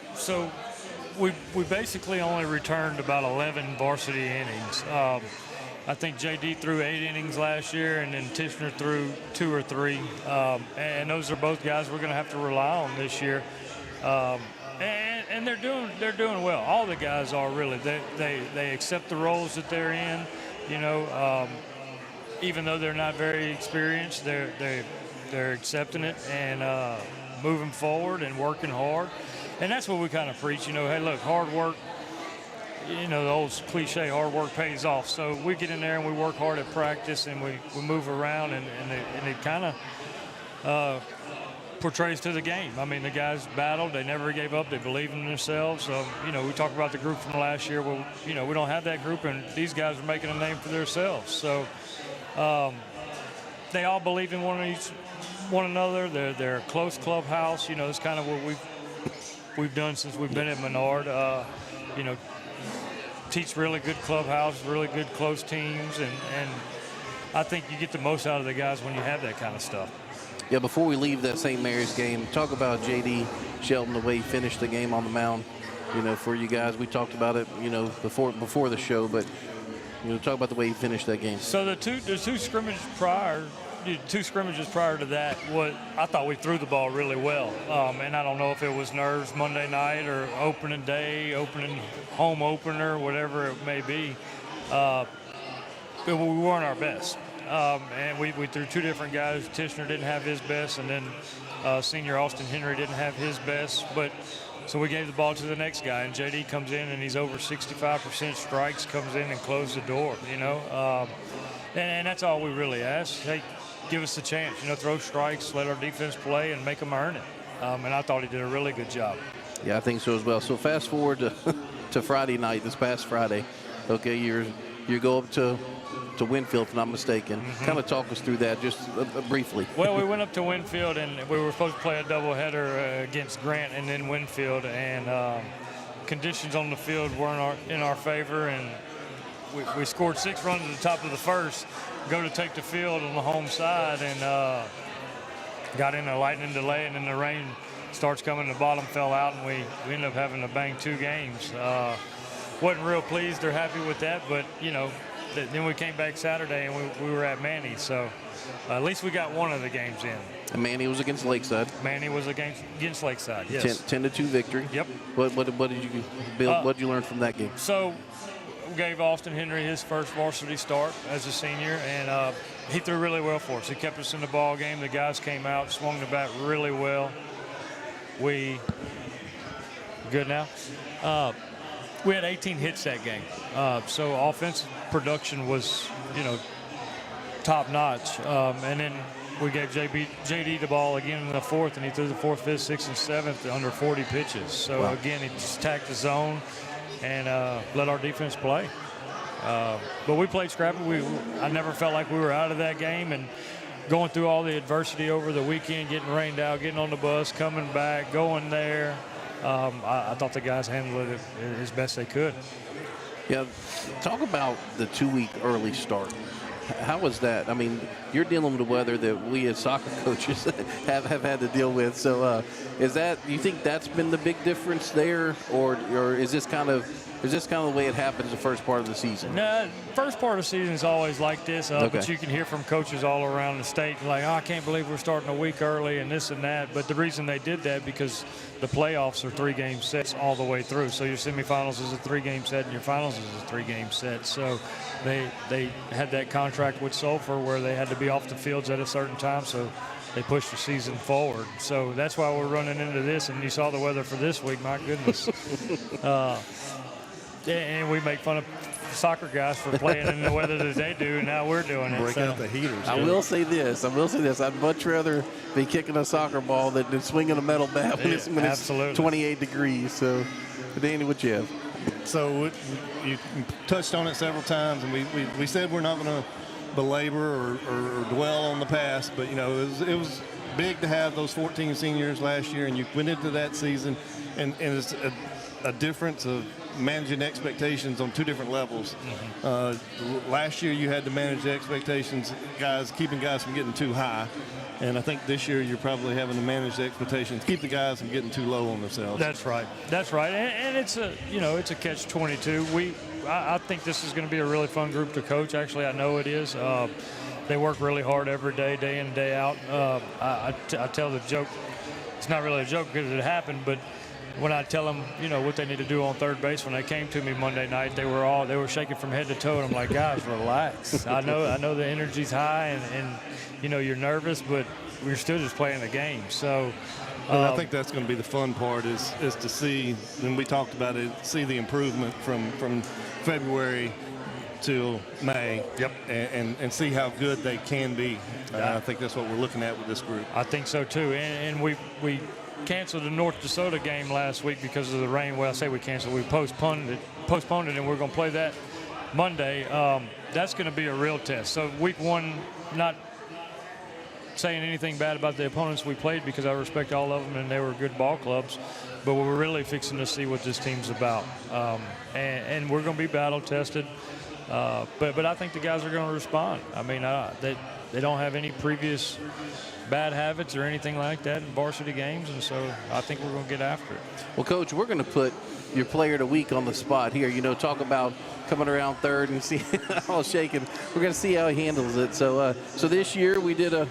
we basically only returned about 11 varsity innings. I think JD threw 8 innings last year, and then Tishner threw 2 or 3. And those are both guys we're going to have to rely on this year. And they're doing well. All the guys are really. They accept the roles that they're in. Even though they're not very experienced, they're accepting it and moving forward and working hard. And that's what we kind of preach. Hey, look, hard work. The old cliche, hard work pays off. So we get in there and we work hard at practice and we move around and it kind of portrays to the game. I mean, the guys battled. They never gave up. They believed in themselves. We talk about the group from last year. Well, we don't have that group, and these guys are making a name for themselves. So they all believe in one another. They're a close clubhouse. It's kind of what we've done since we've been at Menard. Teach really good clubhouse, really good close teams, and I think you get the most out of the guys when you have that kind of stuff. Yeah, before we leave that St. Mary's game, talk about J.D. Shelton, the way he finished the game on the mound. For you guys, we talked about it, before the show, but talk about the way he finished that game. So the two scrimmages prior to that, I thought we threw the ball really well, and I don't know if it was nerves Monday night or opening day, home opener, whatever it may be. But we weren't our best. And we threw two different guys. Tishner didn't have his best, and then senior Austin Henry didn't have his best. So we gave the ball to the next guy, and JD comes in, and he's over 65% strikes, comes in and closed the door, And that's all we really ask. Hey, give us a chance, throw strikes, let our defense play, and make them earn it. And I thought he did a really good job. Yeah, I think so as well. So fast forward to Friday night, this past Friday. Okay, you go up to Winfield, if I'm not mistaken. Kind of talk us through that just briefly. Well, we went up to Winfield, and we were supposed to play a doubleheader against Grant and then Winfield, and conditions on the field weren't in our favor, and we scored 6 runs at the top of the first, go to take the field on the home side, and got in a lightning delay, and then the rain starts coming, the bottom fell out, and we ended up having to bang 2 games. Wasn't real pleased or happy with that, but, then we came back Saturday, and we were at Manny, so at least we got one of the games in. And Manny was against Lakeside. Manny was against Lakeside, yes. 10-2 victory. Yep. What did you build? What did you learn from that game? So we gave Austin Henry his first varsity start as a senior, and he threw really well for us. He kept us in the ball game. The guys came out, swung the bat really well. We good now? We had 18 hits that game. So offensive production was, top notch. And then we gave JD the ball again in the 4th, and he threw the 4th, 5th, 6th, and 7th under 40 pitches. So again, he just attacked the zone and let our defense play. But we played scrappy. I never felt like we were out of that game, and going through all the adversity over the weekend, getting rained out, getting on the bus, coming back, going there. I thought the guys handled it as best they could. Yeah, talk about the 2-week early start. How was that? I mean, you're dealing with the weather that we as soccer coaches have had to deal with. So, do you think that's been the big difference there, or is this kind of the way it happens the first part of the season? No, first part of the season is always like this, but you can hear from coaches all around the state like, I can't believe we're starting a week early and this and that. But the reason they did that because the playoffs are 3-game sets all the way through. So your semifinals is a 3-game set and your finals is a 3-game set. So they had that contract with Sulphur where they had to be off the fields at a certain time. So they pushed the season forward. So that's why we're running into this. And you saw the weather for this week, my goodness. And we make fun of soccer guys for playing in the weather that they do, and now we're doing it. Break out the heaters. I will say this. I'd much rather be kicking a soccer ball than swinging a metal bat when it's 28 degrees. So, Danny, what you have? So you touched on it several times, and we said we're not going to belabor or dwell on the past, but, it was big to have those 14 seniors last year, and you went into that season, and it's a difference of managing expectations on 2 different levels. Last year you had to manage the expectations, keeping guys from getting too high, and I think this year you're probably having to manage the expectations, keep the guys from getting too low on themselves. That's right, and it's a catch-22. I think this is going to be a really fun group to coach. Actually, I know it is. They work really hard every day, day in and day out. I tell the joke. It's not really a joke because it happened, but when I tell them, what they need to do on third base, when they came to me Monday night, they were shaking from head to toe, and I'm like, guys, relax. I know the energy's high, and you're nervous, but we're still just playing the game. So, I think that's going to be the fun part is to see, and we talked about it, see the improvement from February till May. Yep. And see how good they can be. I think that's what we're looking at with this group. I think so too. And we canceled the North DeSoto game last week because of the rain. Well, I say we canceled. We postponed it, and we're going to play that Monday. That's going to be a real test. So week one, not saying anything bad about the opponents we played because I respect all of them and they were good ball clubs, but we're really fixing to see what this team's about. And we're going to be battle tested, but I think the guys are going to respond. I mean, they don't have any previous bad habits or anything like that in varsity games, and so I think we're going to get after it. Well, Coach, we're going to put your player of the week on the spot here. You know, talk about coming around third and see all shaking. We're going to see how he handles it. So this year we did a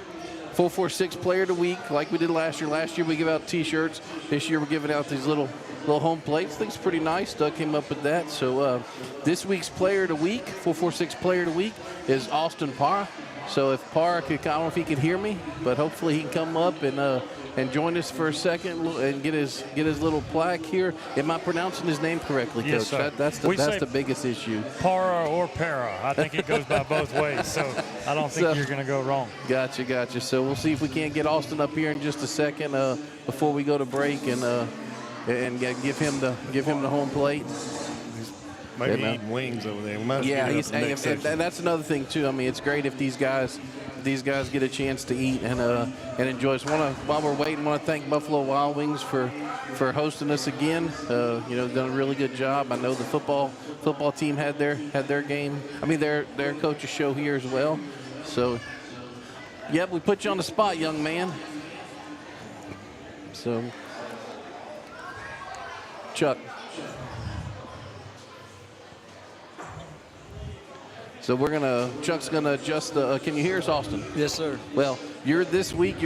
446 player of the week like we did last year. Last year we give out T-shirts. This year we're giving out these little home plates. I think it's pretty nice. Doug came up with that. So this week's player of the week, 446 player of the week, is Austin Parr. So if Parr could, I don't know if he can hear me, but hopefully he can come up and join us for a second and get his little plaque here. Am I pronouncing his name correctly, Coach? Yes, sir. That's the biggest issue. Parra or Para. I think it goes by both ways, so I don't think you're going to go wrong. Gotcha. So we'll see if we can't get Austin up here in just a second before we go to break and give him the home plate. Maybe eating wings over there. And that's another thing too. I mean, it's great if these guys get a chance to eat and enjoy. So while we're waiting, want to thank Buffalo Wild Wings for hosting us again. Done a really good job. I know the football team had their game. I mean, their coach's show here as well. So, yep, we put you on the spot, young man. So, Chuck. So Chuck's gonna adjust can you hear us, Austin? Yes, sir. Well, you're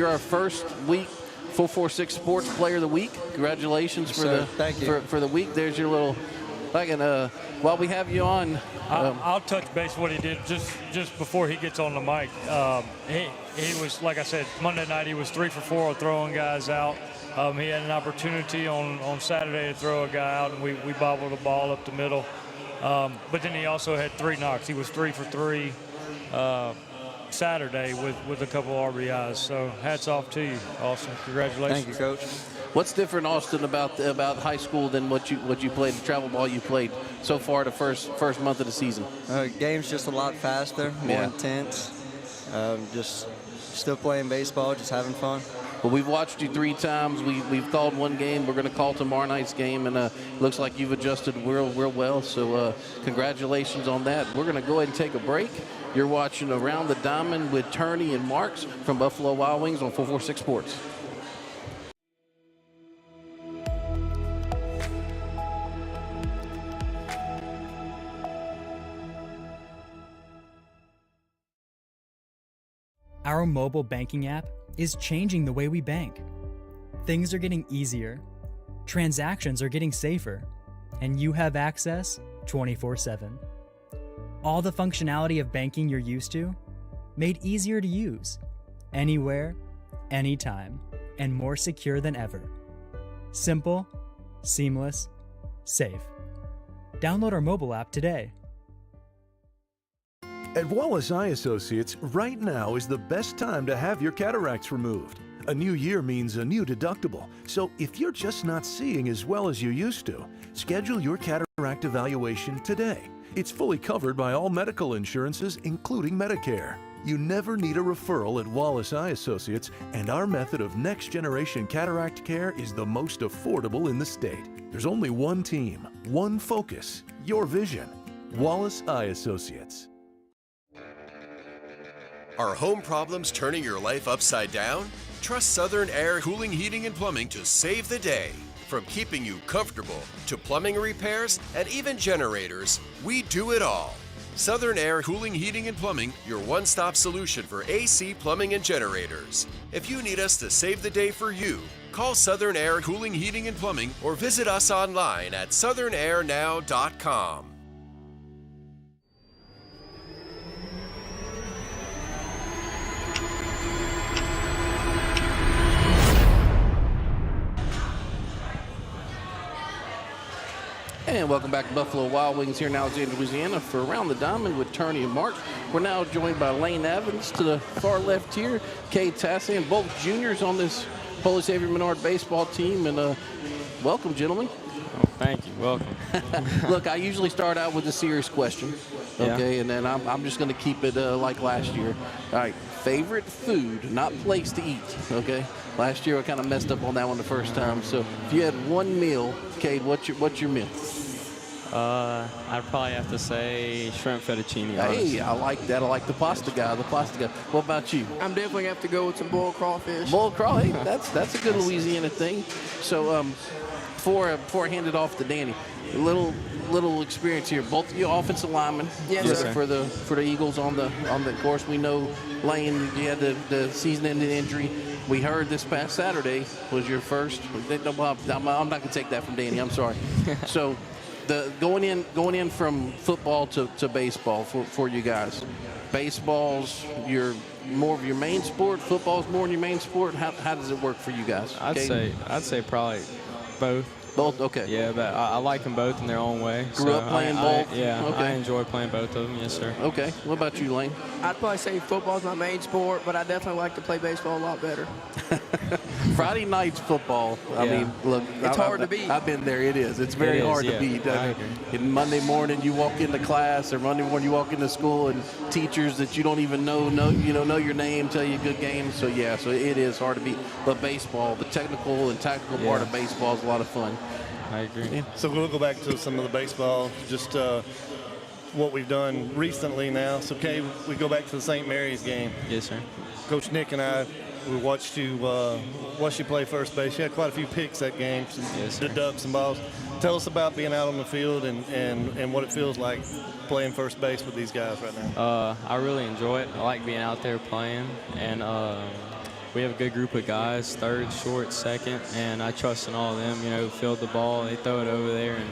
our first week 446 Sports Player of the Week. Congratulations Thank you. for the week. There's your little, while we have you on. I'll touch base what he did just before he gets on the mic. He was, like I said, Monday night he was 3 for 4 throwing guys out. He had an opportunity on Saturday to throw a guy out, and we bobbled the ball up the middle. But then he also had 3 knocks. He was 3 for 3 Saturday with a couple RBIs. So hats off to you, Austin. Congratulations. Thank you, Coach. What's different, Austin, about high school than what you played, the travel ball you played so far the first month of the season? Game's just a lot faster, more intense. Just still playing baseball, just having fun. Well, we've watched you 3 times. We've called one game. We're going to call tomorrow night's game, and looks like you've adjusted real well. So congratulations on that. We're going to go ahead and take a break. You're watching Around the Diamond with Turney and Marks from Buffalo Wild Wings on 446 Sports. Our mobile banking app is changing the way we bank. Things are getting easier, transactions are getting safer, and you have access 24/7. All the functionality of banking you're used to, made easier to use, anywhere, anytime, and more secure than ever. Simple, seamless, safe. Download our mobile app today. At Wallace Eye Associates, right now is the best time to have your cataracts removed. A new year means a new deductible, so if you're just not seeing as well as you used to, schedule your cataract evaluation today. It's fully covered by all medical insurances, including Medicare. You never need a referral at Wallace Eye Associates, and our method of next-generation cataract care is the most affordable in the state. There's only one team, one focus, your vision. Wallace Eye Associates. Are home problems turning your life upside down? Trust Southern Air Cooling, Heating, and Plumbing to save the day. From keeping you comfortable to plumbing repairs and even generators, we do it all. Southern Air Cooling, Heating, and Plumbing, your one-stop solution for AC, plumbing, and generators. If you need us to save the day for you, call Southern Air Cooling, Heating, and Plumbing or visit us online at southernairnow.com. And welcome back to Buffalo Wild Wings here in Alexandria, Louisiana for Around the Diamond with Turney and Marks. We're now joined by Lane Evans to the far left here, Cade Tassin, both juniors on this Holy Savior Menard baseball team. And welcome, gentlemen. Oh, thank you. Welcome. Look, I usually start out with a serious question, okay, and then I'm just going to keep it like last year. All right, favorite food, not place to eat, okay? Last year I kind of messed up on that one the first time. So if you had one meal, Cade, what's your meal? I'd probably have to say shrimp fettuccine. Hey, I like that. I like the pasta guy. What about you? I'm definitely going to have to go with some boiled crawfish. Boiled crawfish, hey, that's a good Louisiana thing. So before I hand it off to Danny, a little experience here. Both of you offensive linemen. Yes, sir. For the Eagles on the course. We know, Lane, you had the season-ending injury. We heard this past Saturday was your first. I'm not going to take that from Danny. I'm sorry. So, going in from football to baseball for you guys. Baseball's more of your main sport. Football's more your main sport. How does it work for you guys? I'd say probably both. Both, okay. Yeah, but I like them both in their own way. Grew up playing both? I enjoy playing both of them, yes, sir. Okay. What about you, Lane? I'd probably say football's my main sport, but I definitely like to play baseball a lot better. Friday night's football, I mean, look. It's hard to beat. I've been there. It is. It's very hard to beat. I agree. And Monday morning you walk into class, or Monday morning you walk into school, and teachers that you don't even know your name, tell you good games. So, yeah, so it is hard to beat. But baseball, the technical and tactical part of baseball is a lot of fun. I agree. Yeah. So we'll go back to some of the baseball, just what we've done recently now. So, Kay, we go back to the St. Mary's game. Yes, sir. Coach Nick and I, we watched you play first base. You had quite a few picks that game. Yes, sir. Dug some balls. Tell us about being out on the field and what it feels like playing first base with these guys right now. I really enjoy it. I like being out there playing, and we have a good group of guys, third, short, second, and I trust in all of them. Field the ball, they throw it over there, and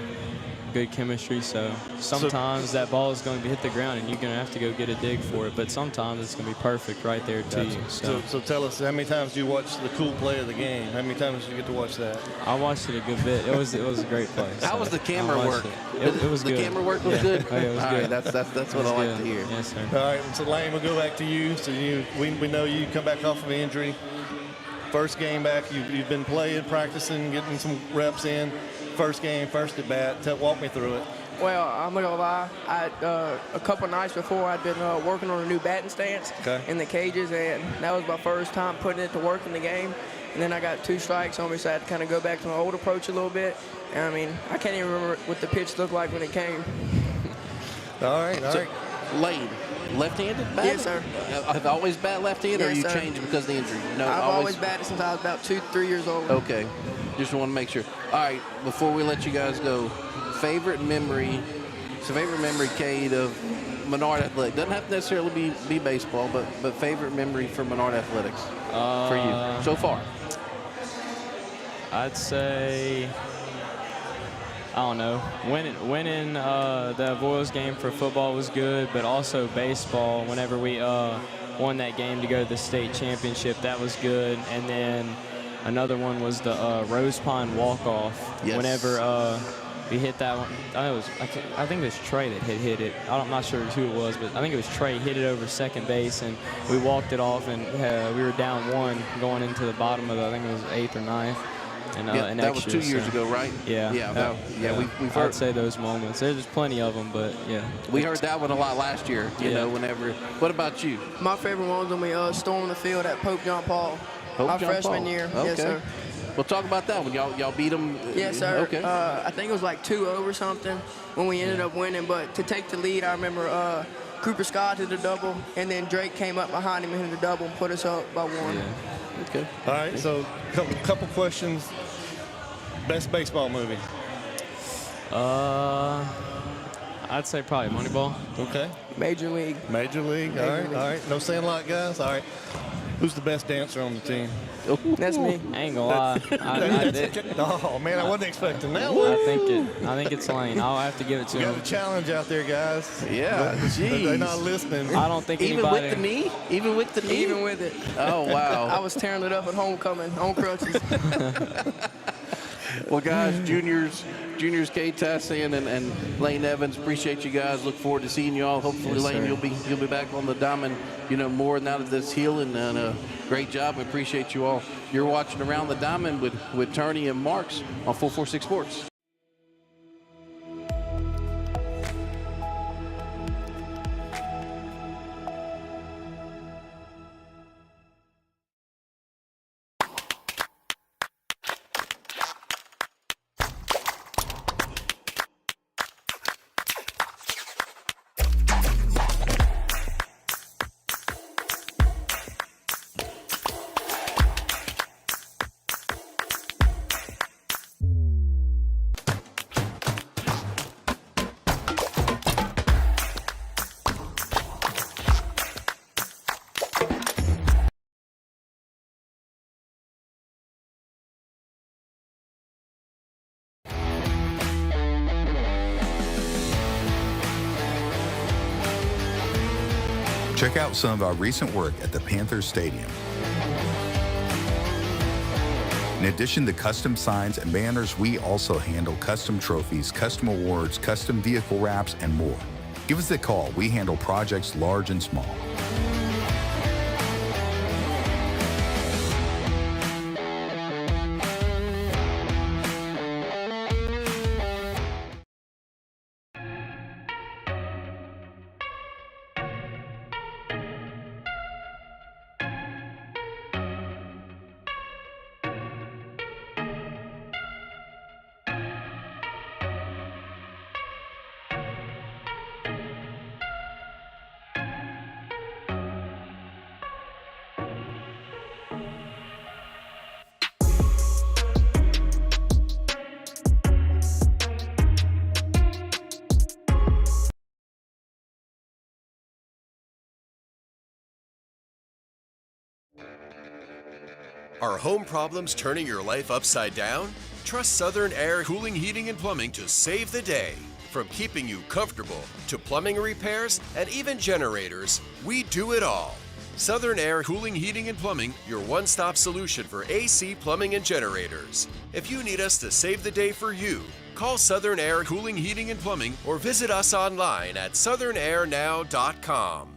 good chemistry. So sometimes that ball is going to hit the ground, and you're going to have to go get a dig for it. But sometimes it's going to be perfect right there to you. So tell us, how many times do you watch the cool play of the game? How many times did you get to watch that? I watched it a good bit. It was a great play. How was the camera work? It was good. The camera work was good? Oh, yeah, it was good. All right, that's what I like to hear. Yes, sir. All right, so Lane, we'll go back to you. So we know you come back off of an injury. First game back, you've been playing, practicing, getting some reps in. First game, first at bat. Walk me through it. Well, I'm not going to lie. A couple nights before, I'd been working on a new batting stance in the cages, and that was my first time putting it to work in the game. And then I got 2 strikes on me, so I had to kind of go back to my old approach a little bit. And, I mean, I can't even remember what the pitch looked like when it came. All right. Lane, left-handed bat? Yes, sir. Have always bat left-handed, yes, or you sir. changed because of the injury? No, I've always batted since I was about 2-3 years old. Okay. Just want to make sure. All right, before we let you guys go, favorite memory, Cade, of Menard Athletics. Doesn't have to necessarily be baseball, but favorite memory for Menard Athletics for you so far? I'd say, I don't know, winning the Avoyelles game for football was good, but also baseball, whenever we won that game to go to the state championship, that was good. And then another one was the Rose Pond walk-off. Yes. Whenever we hit that one, I think it was Trey that hit it. I'm not sure who it was, but I think it was Trey hit it over second base, and we walked it off, and we were down 1 going into the bottom of I think it was 8th or 9th. And, that was 2 years ago, right? Yeah. We've heard. I'd say those moments. There's plenty of them, but yeah. We heard that one a lot last year. You know, whenever. What about you? My favorite one was when we stormed the field at Pope John Paul. My freshman year. Okay. Yes, sir. Well, talk about that one. Y'all beat them. Yes, sir. Okay. I think it was like 2-0 or something when we ended up winning. But to take the lead, I remember Cooper Scott did a double, and then Drake came up behind him and hit a double and put us up by 1. Yeah. Okay. All right. So couple questions. Best baseball movie? I'd say probably Moneyball. Okay. Major League. Major League. All right. No Sandlot guys. All right. Who's the best dancer on the team? That's me. I ain't gonna lie. Oh man, I wasn't expecting that one. I think it's Lane. I'll have to give it to him. We got a challenge out there, guys. Yeah, they're not listening. I don't think even anybody. With the knee? Even with the knee? Even with it. Oh wow. I was tearing it up at homecoming on crutches. Well, guys, juniors Kate Tassin and Lane Evans, appreciate you guys. Look forward to seeing you all. Hopefully, Yes, Lane, sir. you'll be back on the diamond, more now that this healing. And great job. We appreciate you all. You're watching Around the Diamond with Turney and Marks on 446 Sports. Check out some of our recent work at the Panthers Stadium. In addition to custom signs and banners, we also handle custom trophies, custom awards, custom vehicle wraps, and more. Give us a call. We handle projects large and small. Are home problems turning your life upside down? Trust Southern Air Cooling, Heating, and Plumbing to save the day. From keeping you comfortable to plumbing repairs and even generators, we do it all. Southern Air Cooling, Heating, and Plumbing, your one-stop solution for AC, plumbing, and generators. If you need us to save the day for you, call Southern Air Cooling, Heating, and Plumbing or visit us online at southernairnow.com.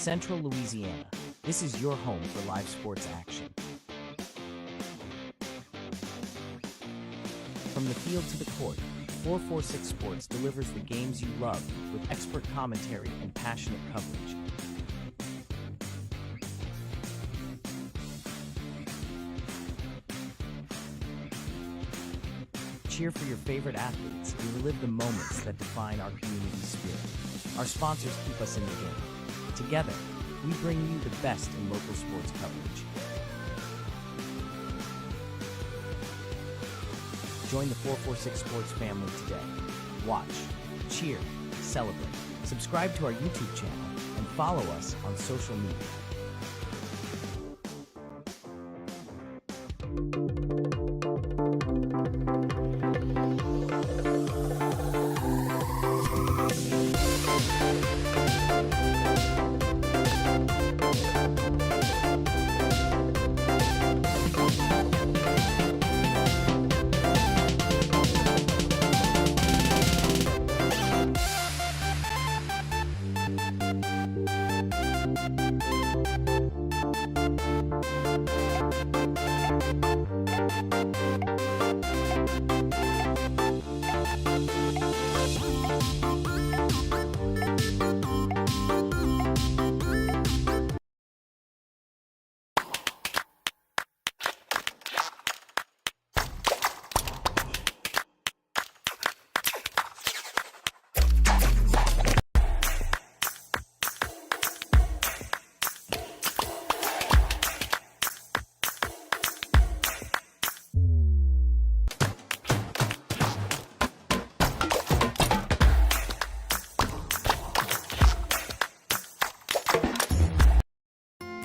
Central Louisiana. This is your home for live sports action. From the field to the court, 446 Sports delivers the games you love with expert commentary and passionate coverage. Cheer for your favorite athletes and relive the moments that define our community spirit. Our sponsors keep us in the game. Together, we bring you the best in local sports coverage. Join the 446 Sports family today. Watch, cheer, celebrate. Subscribe to our YouTube channel and follow us on social media.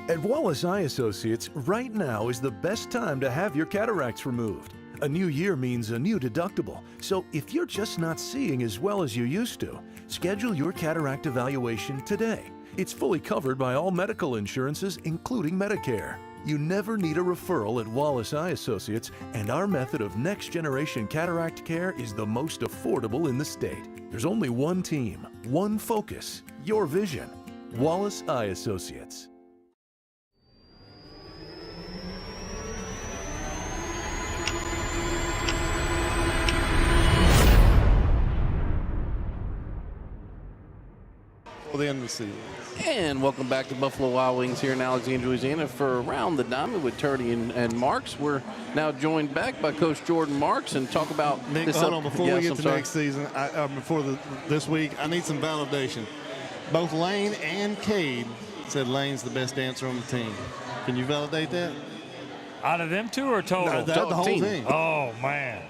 At Wallace Eye Associates, right now is the best time to have your cataracts removed. A new year means a new deductible, so if you're just not seeing as well as you used to, schedule your cataract evaluation today. It's fully covered by all medical insurances, including Medicare. You never need a referral at Wallace Eye Associates, and our method of next-generation cataract care is the most affordable in the state. There's only one team, one focus, your vision. Wallace Eye Associates. For the end of the season. And welcome back to Buffalo Wild Wings here in Alexandria, Louisiana for Around the Diamond with Turney and Marks. We're now joined back by Coach Jordan Marks and talk about Nick, this. hold on, before we get to next season, this week, I need some validation. Both Lane and Cade said Lane's the best dancer on the team. Can you validate that? Out of them two or total? The whole team. Oh, man.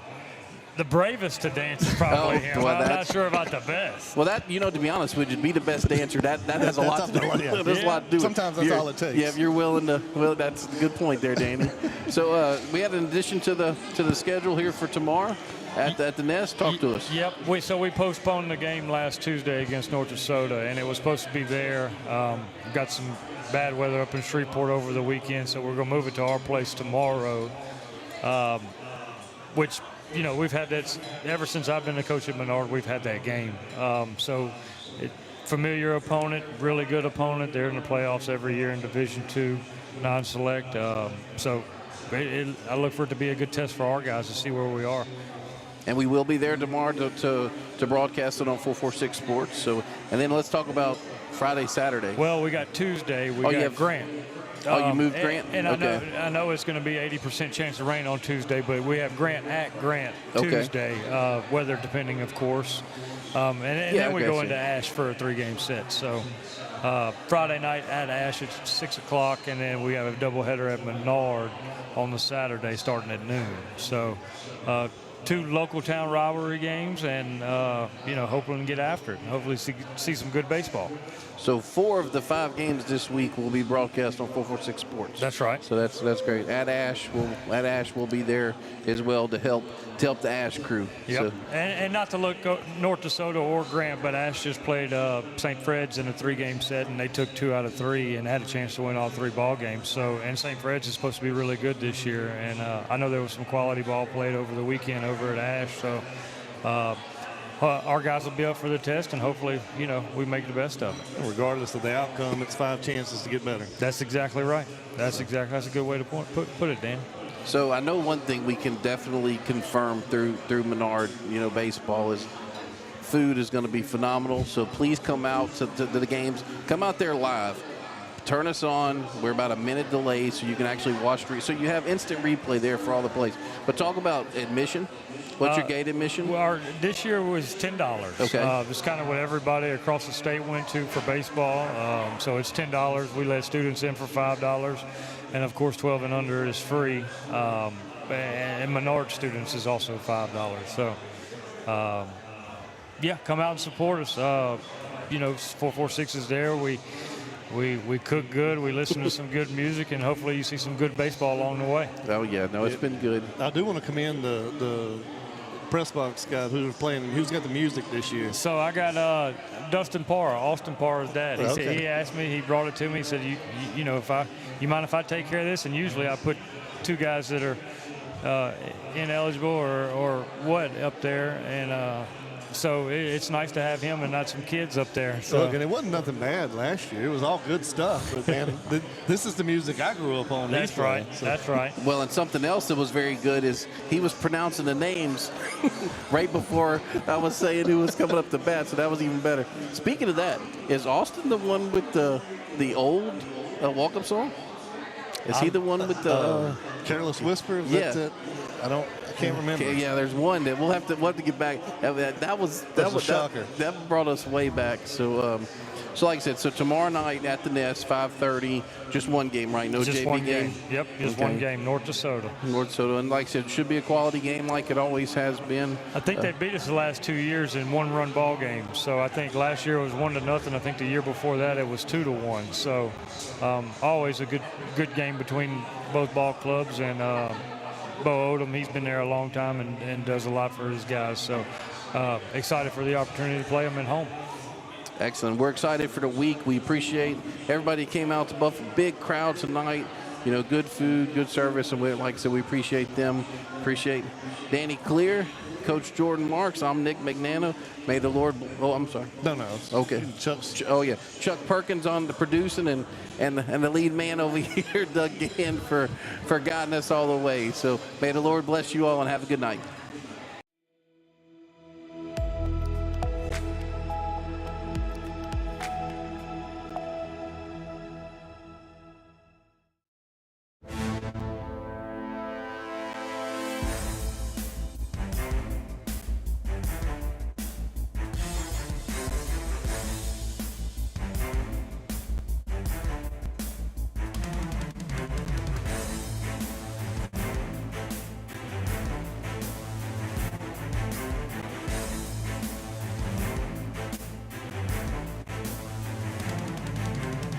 The bravest to dance is probably him. Well, I'm not sure about the best. Well, that, to be honest, would just be the best dancer. That has a lot to do with it. There's a lot to do with it. Sometimes that's all it takes. Yeah, if you're willing to. Well, that's a good point there, Danny. So we had an addition to the schedule here for tomorrow at the Nest. Talk to us. Yep. So we postponed the game last Tuesday against North Dakota, and it was supposed to be there. Got some bad weather up in Shreveport over the weekend, so we're going to move it to our place tomorrow, which – we've had that ever since I've been the coach at Menard. We've had that game. Familiar opponent, really good opponent. They're in the playoffs every year in Division II, non-select. I look for it to be a good test for our guys to see where we are. And we will be there tomorrow to broadcast it on 446 Sports. So, and then let's talk about Friday, Saturday. Well, we got Tuesday. We got Grant. Oh, you moved Grant? And okay. I know it's going to be 80% chance of rain on Tuesday, but we have Grant at Grant Tuesday, weather depending, of course. And then we go into Ash for a 3-game set. So Friday night at Ash at 6 o'clock, and then we have a doubleheader at Menard on the Saturday starting at noon. So 2 local town rivalry games, and hoping to get after it and hopefully see some good baseball. So 4 of the 5 games this week will be broadcast on 446 Sports. That's right. So that's great. At Ash will be there as well to help the Ash crew. Yep. So. And not to look North Dakota or Grant, but Ash just played St. Fred's in a 3-game set, and they took 2 out of 3 and had a chance to win all 3 ball games. So, and St. Fred's is supposed to be really good this year, and I know there was some quality ball played over the weekend over at Ash. So. Our guys will be up for the test, and hopefully, we make the best of it. Regardless of the outcome, it's 5 chances to get better. That's exactly right. That's a good way to put it, Dan. So I know one thing we can definitely confirm through Menard, baseball is food is going to be phenomenal. So please come out to the games. Come out there live. Turn us on. We're about a minute delayed, so you can actually watch. So you have instant replay there for all the plays. But talk about admission. What's your gate admission? Well, this year was $10. Okay. It's kind of what everybody across the state went to for baseball. So it's $10. We let students in for $5. And, of course, 12 and under is free. And Menard students is also $5. So, come out and support us. 446 is there. We cook good. We listen to some good music, and hopefully you see some good baseball along the way. Oh, yeah. No, it's been good. I do want to commend the press box guys who are playing. Who's got the music this year? So I got Dustin Parr, Austin Parr's dad. He said, he asked me, he brought it to me. He said, you mind if I take care of this? And usually I put 2 guys that are ineligible or what up there, and so it's nice to have him and not some kids up there. So. Look, and it wasn't nothing bad last year. It was all good stuff. But, man, this is the music I grew up on. That's right. So. That's right. Well, and something else that was very good is he was pronouncing the names right before I was saying who was coming up to bat, so that was even better. Speaking of that, is Austin the one with the old walk-up song? Is he the one with the Careless Whisper? I can't remember. Okay, yeah, there's one that we'll have to get back. That was a shocker. That brought us way back. So, like I said, so tomorrow night at the Nest, 5:30, just one game, right? No just JV one game. Yep, just one game. North Dakota. And like I said, it should be a quality game, like it always has been. I think they beat us the last 2 years in 1-run ball games. So I think last year it was 1-0. I think the year before that it was 2-1. So always a good game between both ball clubs, and. Bo Odom, he's been there a long time and does a lot for his guys. So excited for the opportunity to play them at home. Excellent. We're excited for the week. We appreciate everybody who came out to Buffalo. Big crowd tonight. You know, good food, good service, and like I said, we appreciate them. Appreciate Danny Clear, Coach Jordan Marks. I'm Nick Magnano. May the Lord. Oh, I'm sorry. No. Okay. Oh yeah, Chuck Perkins on the producing and the lead man over here, Doug Gann, for guiding us all the way. So may the Lord bless you all and have a good night.